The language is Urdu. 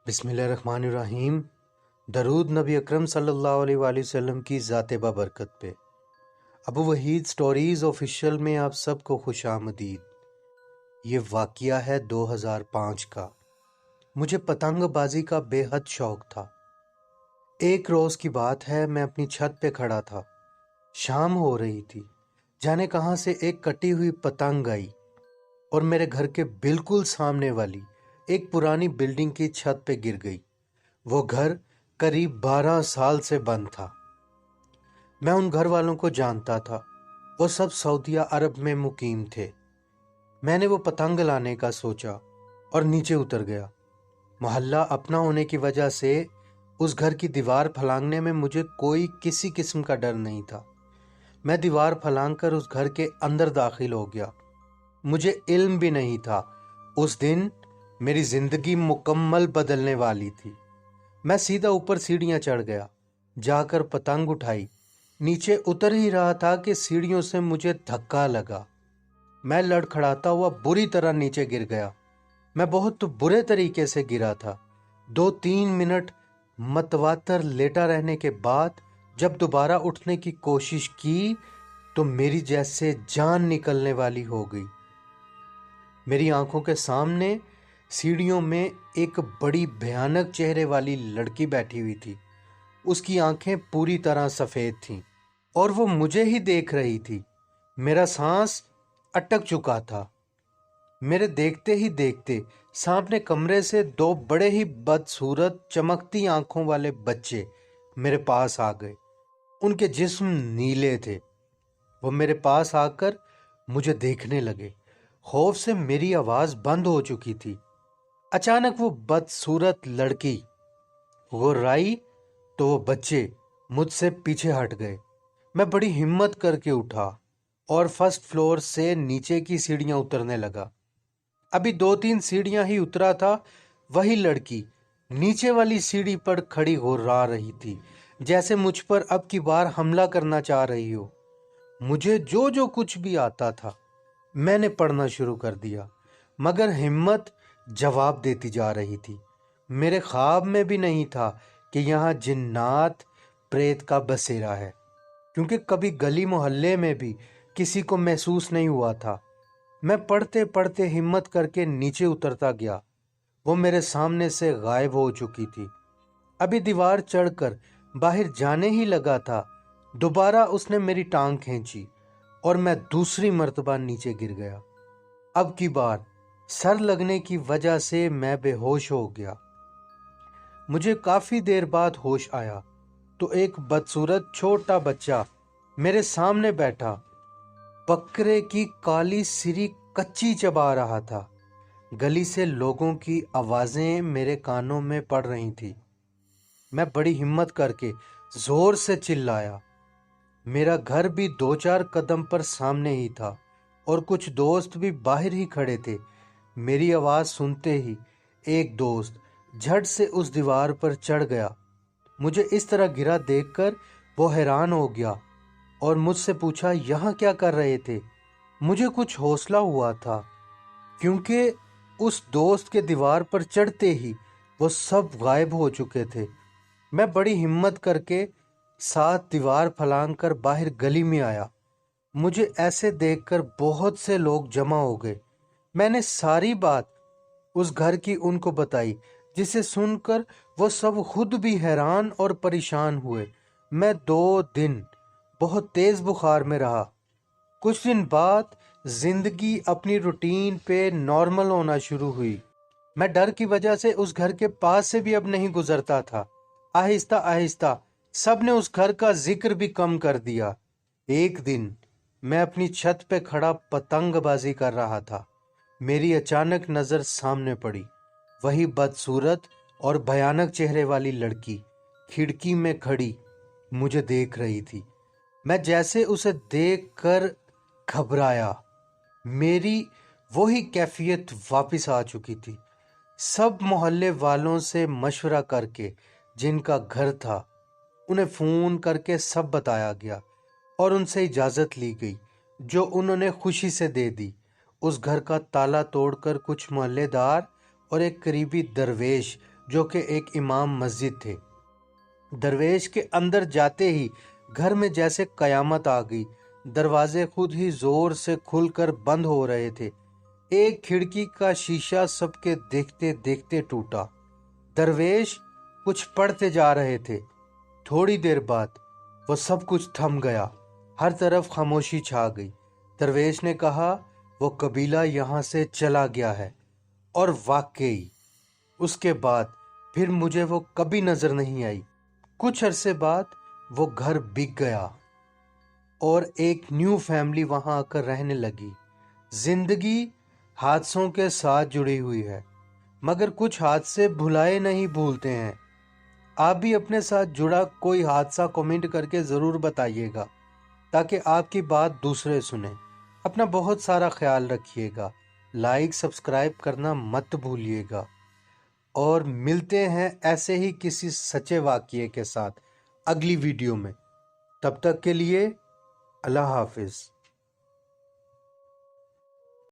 بسم اللہ الرحمن الرحیم۔ درود نبی اکرم صلی اللہ علیہ وآلہ وسلم کی ذات بابرکت پہ۔ ابو وحید سٹوریز آفیشیل میں آپ سب کو خوش آمدید۔ یہ واقعہ ہے 2005 کا۔ مجھے پتنگ بازی کا بے حد شوق تھا۔ ایک روز کی بات ہے، میں اپنی چھت پہ کھڑا تھا۔ شام ہو رہی تھی، جانے کہاں سے ایک کٹی ہوئی پتنگ آئی اور میرے گھر کے بالکل سامنے والی ایک پرانی بلڈنگ کی چھت پہ گر گئی۔ وہ گھر قریب 12 سال سے بند تھا۔ میں ان گھر والوں کو جانتا تھا، وہ سب سعودیہ عرب میں مقیم تھے۔ میں نے وہ پتنگ لانے کا سوچا اور نیچے اتر گیا۔ محلہ اپنا ہونے کی وجہ سے اس گھر کی دیوار پھلانگنے میں مجھے کوئی کسی قسم کا ڈر نہیں تھا۔ میں دیوار پھلانگ کر اس گھر کے اندر داخل ہو گیا۔ مجھے علم بھی نہیں تھا اس دن میری زندگی مکمل بدلنے والی تھی۔ میں سیدھا اوپر سیڑھیاں چڑھ گیا، جا کر پتنگ اٹھائی۔ نیچے اتر ہی رہا تھا کہ سیڑھیوں سے مجھے دھکا لگا۔ میں لڑکھڑاتا ہوا بری طرح نیچے گر گیا۔ میں بہت برے طریقے سے گرا تھا۔ 2-3 منٹ متواتر لیٹا رہنے کے بعد جب دوبارہ اٹھنے کی کوشش کی تو میری جیسے جان نکلنے والی ہو گئی۔ میری آنکھوں کے سامنے سیڑھیوں میں ایک بڑی بھیانک چہرے والی لڑکی بیٹھی ہوئی تھی۔ اس کی آنکھیں پوری طرح سفید تھیں اور وہ مجھے ہی دیکھ رہی تھی۔ میرا سانس اٹک چکا تھا۔ میرے دیکھتے ہی دیکھتے سامنے کمرے سے 2 بڑے ہی بدصورت چمکتی آنکھوں والے بچے میرے پاس آ گئے۔ ان کے جسم نیلے تھے۔ وہ میرے پاس آ کر مجھے دیکھنے لگے۔ خوف سے میری آواز بند ہو چکی تھی۔ اچانک وہ بدصورت لڑکی غرائی تو وہ بچے مجھ سے پیچھے ہٹ گئے۔ میں بڑی ہمت کر کے اٹھا اور فرسٹ فلور سے نیچے کی سیڑھیاں اترنے لگا۔ ابھی 2-3 سیڑھیاں ہی اترا تھا، وہی لڑکی نیچے والی سیڑھی پر کھڑی غرا رہی تھی، جیسے مجھ پر اب کی بار حملہ کرنا چاہ رہی ہو۔ مجھے جو کچھ بھی آتا تھا میں نے پڑھنا شروع کر دیا، مگر ہمت جواب دیتی جا رہی تھی۔ میرے خواب میں بھی نہیں تھا کہ یہاں جنات پریت کا بسیرا ہے، کیونکہ کبھی گلی محلے میں بھی کسی کو محسوس نہیں ہوا تھا۔ میں پڑھتے پڑھتے ہمت کر کے نیچے اترتا گیا۔ وہ میرے سامنے سے غائب ہو چکی تھی۔ ابھی دیوار چڑھ کر باہر جانے ہی لگا تھا، دوبارہ اس نے میری ٹانگ کھینچی اور میں دوسری مرتبہ نیچے گر گیا۔ اب کی بار سر لگنے کی وجہ سے میں بے ہوش ہو گیا۔ مجھے کافی دیر بعد ہوش آیا تو ایک بدصورت چھوٹا بچہ میرے سامنے بیٹھا بکرے کی کالی سری کچی چبا رہا تھا۔ گلی سے لوگوں کی آوازیں میرے کانوں میں پڑ رہی تھی۔ میں بڑی ہمت کر کے زور سے چلایا۔ میرا گھر بھی 2-4 قدم پر سامنے ہی تھا اور کچھ دوست بھی باہر ہی کھڑے تھے۔ میری آواز سنتے ہی ایک دوست جھٹ سے اس دیوار پر چڑھ گیا۔ مجھے اس طرح گرا دیکھ کر وہ حیران ہو گیا اور مجھ سے پوچھا یہاں کیا کر رہے تھے؟ مجھے کچھ حوصلہ ہوا تھا، کیونکہ اس دوست کے دیوار پر چڑھتے ہی وہ سب غائب ہو چکے تھے۔ میں بڑی ہمت کر کے ساتھ دیوار پھلانگ کر باہر گلی میں آیا۔ مجھے ایسے دیکھ کر بہت سے لوگ جمع ہو گئے۔ میں نے ساری بات اس گھر کی ان کو بتائی، جسے سن کر وہ سب خود بھی حیران اور پریشان ہوئے۔ میں 2 دن بہت تیز بخار میں رہا۔ کچھ دن بعد زندگی اپنی روٹین پہ نارمل ہونا شروع ہوئی۔ میں ڈر کی وجہ سے اس گھر کے پاس سے بھی اب نہیں گزرتا تھا۔ آہستہ آہستہ سب نے اس گھر کا ذکر بھی کم کر دیا۔ ایک دن میں اپنی چھت پہ کھڑا پتنگ بازی کر رہا تھا۔ میری اچانک نظر سامنے پڑی۔ وہی بدصورت اور بھیانک چہرے والی لڑکی کھڑکی میں کھڑی مجھے دیکھ رہی تھی۔ میں جیسے اسے دیکھ کر گھبرایا، میری وہی کیفیت واپس آ چکی تھی۔ سب محلے والوں سے مشورہ کر کے جن کا گھر تھا انہیں فون کر کے سب بتایا گیا اور ان سے اجازت لی گئی، جو انہوں نے خوشی سے دے دی۔ اس گھر کا تالا توڑ کر کچھ محلے دار اور ایک قریبی درویش جو کہ ایک امام مسجد تھے۔ درویش کے اندر جاتے ہی گھر میں جیسے قیامت آ گئی۔ دروازے خود ہی زور سے کھل کر بند ہو رہے تھے۔ ایک کھڑکی کا شیشہ سب کے دیکھتے دیکھتے ٹوٹا۔ درویش کچھ پڑھتے جا رہے تھے۔ تھوڑی دیر بعد وہ سب کچھ تھم گیا، ہر طرف خاموشی چھا گئی۔ درویش نے کہا، وہ قبیلہ یہاں سے چلا گیا ہے، اور واقعی اس کے بعد پھر مجھے وہ کبھی نظر نہیں آئی۔ کچھ عرصے بعد وہ گھر بک گیا اور ایک نیو فیملی وہاں آ کر رہنے لگی۔ زندگی حادثوں کے ساتھ جڑی ہوئی ہے، مگر کچھ حادثے بھلائے نہیں بھولتے ہیں۔ آپ بھی اپنے ساتھ جڑا کوئی حادثہ کمنٹ کر کے ضرور بتائیے گا، تاکہ آپ کی بات دوسرے سنیں۔ اپنا بہت سارا خیال رکھیے گا، لائک سبسکرائب کرنا مت بھولیے گا، اور ملتے ہیں ایسے ہی کسی سچے واقعے کے ساتھ اگلی ویڈیو میں۔ تب تک کے لیے اللہ حافظ۔